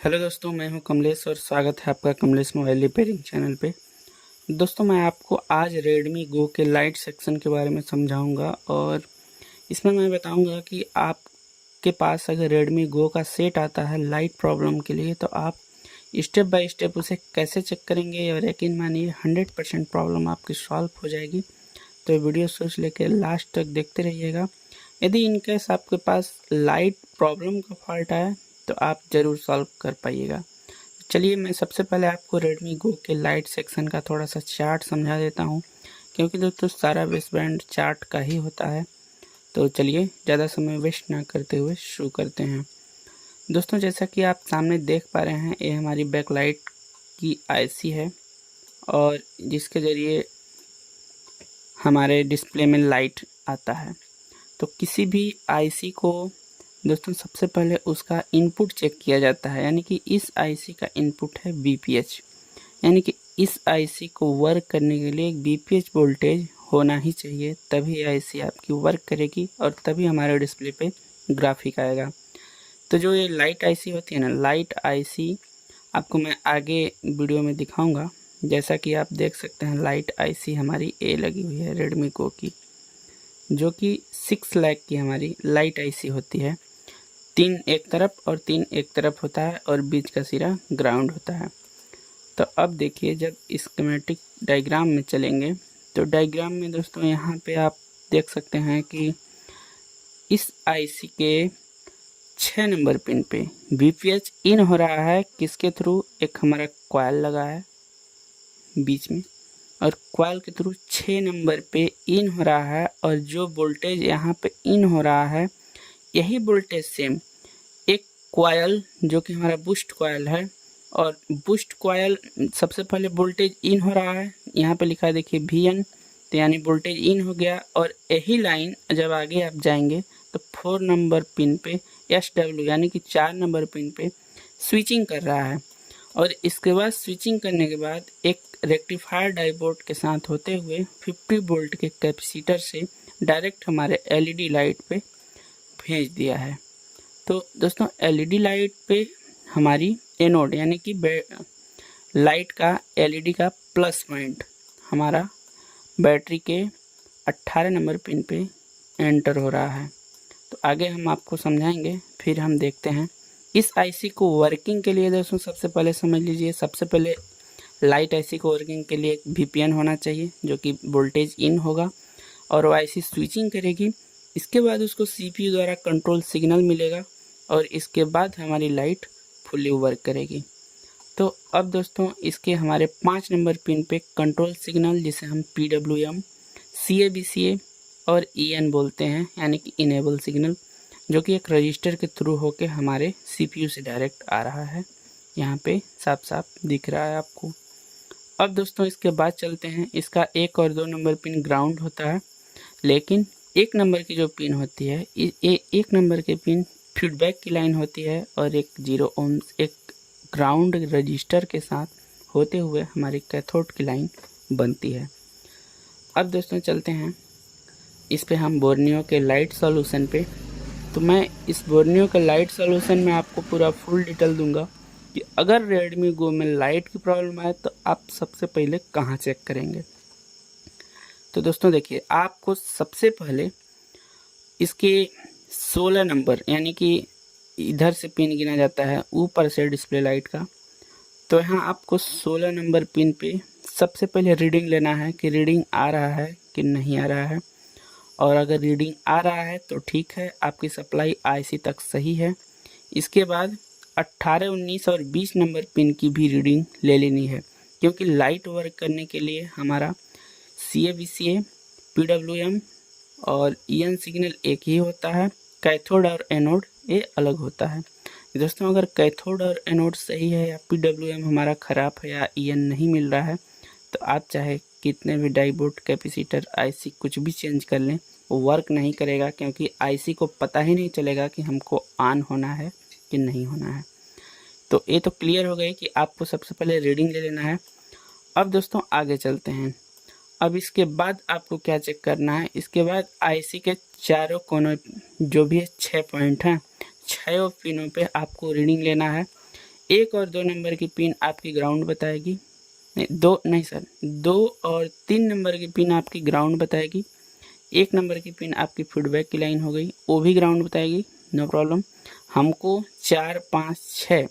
Hello दोस्तों, मैं हूं कमलेश और स्वागत है आपका कमलेश मोबाइल रिपेयरिंग चैनल पे। दोस्तों, मैं आपको आज रेडमी गो के लाइट सेक्शन के बारे में समझाऊंगा और इसमें मैं बताऊंगा कि आपके पास अगर रेडमी गो का सेट आता है लाइट प्रॉब्लम के लिए तो आप स्टेप बाय स्टेप उसे कैसे चेक करेंगे और यकीन मानिए 100% प्रॉब्लम आपकी सॉल्व हो जाएगी। तो ये वीडियो सोच लेकर लास्ट तक देखते रहिएगा। यदि इनकेस आपके पास लाइट प्रॉब्लम का फॉल्ट आया तो आप ज़रूर सॉल्व कर पाइएगा। चलिए, मैं सबसे पहले आपको रेडमी गो के लाइट सेक्शन का थोड़ा सा चार्ट समझा देता हूँ, क्योंकि दोस्तों सारा वेस्टबैंड चार्ट का ही होता है। तो चलिए, ज़्यादा समय वेस्ट ना करते हुए शुरू करते हैं। दोस्तों, जैसा कि आप सामने देख पा रहे हैं, ये हमारी बैकलाइट की आईसी है और जिसके ज़रिए हमारे डिस्प्ले में लाइट आता है। तो किसी भी आईसी को दोस्तों सबसे पहले उसका इनपुट चेक किया जाता है, यानी कि इस आईसी का इनपुट है बीपीएच, यानी कि इस आईसी को वर्क करने के लिए एक बीपीएच वोल्टेज होना ही चाहिए, तभी आईसी आपकी वर्क करेगी और तभी हमारे डिस्प्ले पे ग्राफिक आएगा। तो जो ये लाइट आईसी होती है ना, लाइट आईसी आपको मैं आगे वीडियो में दिखाऊंगा। जैसा कि आप देख सकते हैं, लाइट आईसी हमारी ए लगी हुई है रेडमी गो की, जो कि 6 लाख की हमारी लाइट आईसी होती है। 3 एक तरफ और 3 एक तरफ होता है और बीच का सिरा ग्राउंड होता है। तो अब देखिए, जब स्कीमेटिक डायग्राम में चलेंगे तो डायग्राम में दोस्तों यहाँ पे आप देख सकते हैं कि इस आईसी के 6 नंबर पिन पे बीपीएच इन हो रहा है। किसके थ्रू? एक हमारा कॉइल लगा है बीच में और कॉइल के थ्रू 6 नंबर पे इन हो रहा है, और जो वोल्टेज यहाँ पे इन हो रहा है यही वोल्टेज सेम एक कॉइल जो कि हमारा बूस्ट कॉइल है, और बूस्ट कॉइल सबसे पहले वोल्टेज इन हो रहा है। यहाँ पे लिखा है देखिए VN, तो यानी वोल्टेज इन हो गया। और यही लाइन जब आगे आप जाएंगे तो 4 नंबर पिन पे SW यानी कि 4 नंबर पिन पे स्विचिंग कर रहा है, और इसके बाद स्विचिंग करने के बाद एक रेक्टिफायर डायोड के साथ होते हुए 50 वोल्ट के कैपेसिटर से डायरेक्ट हमारे LED लाइट पे भेज दिया है। तो दोस्तों, LED लाइट पे हमारी एनोड यानी कि लाइट का LED का प्लस पॉइंट हमारा बैटरी के 18 नंबर पिन पे एंटर हो रहा है। तो आगे हम आपको समझाएंगे, फिर हम देखते हैं इस आईसी को वर्किंग के लिए। दोस्तों सबसे पहले समझ लीजिए, सबसे पहले लाइट आईसी को वर्किंग के लिए एक VPN होना चाहिए जो कि वोल्टेज इन होगा और वो आईसी स्विचिंग करेगी। इसके बाद उसको CPU द्वारा कंट्रोल सिग्नल मिलेगा और इसके बाद हमारी लाइट फुल्ली वर्क करेगी। तो अब दोस्तों, इसके हमारे 5 नंबर पिन पे कंट्रोल सिग्नल, जिसे हम PWM, CABCA और EN बोलते हैं, यानी कि इनेबल सिग्नल, जो कि एक रजिस्टर के थ्रू होके हमारे CPU से डायरेक्ट आ रहा है। यहाँ पे साफ साफ दिख रहा है आपको। अब दोस्तों, इसके बाद चलते हैं, इसका 1 और 2 नंबर पिन ग्राउंड होता है, लेकिन 1 नंबर की जो पिन होती है, 1 नंबर के पिन फीडबैक की लाइन होती है और एक 0 ओम एक ग्राउंड रजिस्टर के साथ होते हुए हमारी कैथोड की लाइन बनती है। अब दोस्तों चलते हैं इस पे हम बोर्नियो के लाइट सॉल्यूशन पे। तो मैं इस बोर्नियो के लाइट सॉल्यूशन में आपको पूरा फुल डिटेल दूंगा कि अगर रेडमी गो में लाइट की प्रॉब्लम आए तो आप सबसे पहले कहाँ चेक करेंगे। तो दोस्तों देखिए, आपको सबसे पहले इसके 16 नंबर, यानी कि इधर से पिन गिना जाता है ऊपर से डिस्प्ले लाइट का, तो यहाँ आपको 16 नंबर पिन पे सबसे पहले रीडिंग लेना है कि रीडिंग आ रहा है कि नहीं आ रहा है। और अगर रीडिंग आ रहा है तो ठीक है, आपकी सप्लाई आईसी तक सही है। इसके बाद 18, 19 और 20 नंबर पिन की भी रीडिंग ले लेनी है, क्योंकि लाइट वर्क करने के लिए हमारा CABCA, PWM और EN सिग्नल एक ही होता है। कैथोड और एनोड ये अलग होता है। दोस्तों, अगर कैथोड और एनोड सही है या PWM हमारा ख़राब है या EN नहीं मिल रहा है, तो आप चाहे कितने भी डायोड, कैपेसिटर, आईसी कुछ भी चेंज कर लें, वो वर्क नहीं करेगा, क्योंकि आईसी को पता ही नहीं चलेगा कि हमको ऑन होना है कि नहीं होना है। तो ये तो क्लियर हो गई कि आपको सबसे पहले रीडिंग ले लेना है। अब दोस्तों आगे चलते हैं। अब इसके बाद आपको क्या चेक करना है, इसके बाद आईसी के चारों कोनों जो भी 6 पॉइंट हैं, 6 पिनों पे आपको रीडिंग लेना है। 1 और 2 नंबर की पिन आपकी ग्राउंड बताएगी, नहीं, 2 और 3 नंबर की पिन आपकी ग्राउंड बताएगी। 1 नंबर की पिन आपकी फीडबैक की लाइन हो गई, वो भी ग्राउंड बताएगी, नो प्रॉब्लम। हमको 4, 5, 6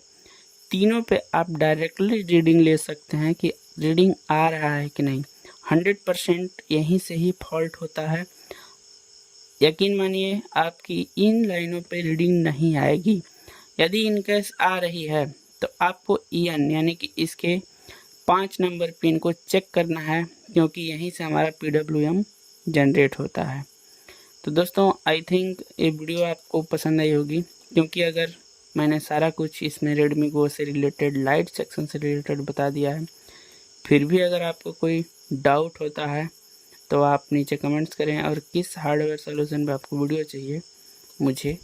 तीनों पे आप डायरेक्टली रीडिंग ले सकते हैं कि रीडिंग आ रहा है कि नहीं। 100% यहीं से ही फॉल्ट होता है। यकीन मानिए आपकी इन लाइनों पे रीडिंग नहीं आएगी। यदि इनकेस आ रही है तो आपको EN यानी कि इसके 5 नंबर पिन को चेक करना है, क्योंकि यहीं से हमारा PWM जनरेट होता है। तो दोस्तों आई थिंक ये वीडियो आपको पसंद आई होगी, क्योंकि अगर मैंने सारा कुछ इसमें रेडमी गो से रिलेटेड, लाइट सेक्शन से रिलेटेड बता दिया है, फिर भी अगर आपको कोई डाउट होता है तो आप नीचे कमेंट्स करें, और किस हार्डवेयर सॉल्यूशन पे आपको वीडियो चाहिए मुझे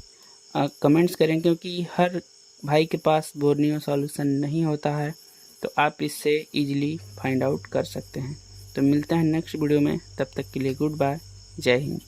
कमेंट्स करें, क्योंकि हर भाई के पास बोर्नियो सॉल्यूशन नहीं होता है, तो आप इससे इजीली फाइंड आउट कर सकते हैं। तो मिलते हैं नेक्स्ट वीडियो में, तब तक के लिए गुड बाय, जय हिंद।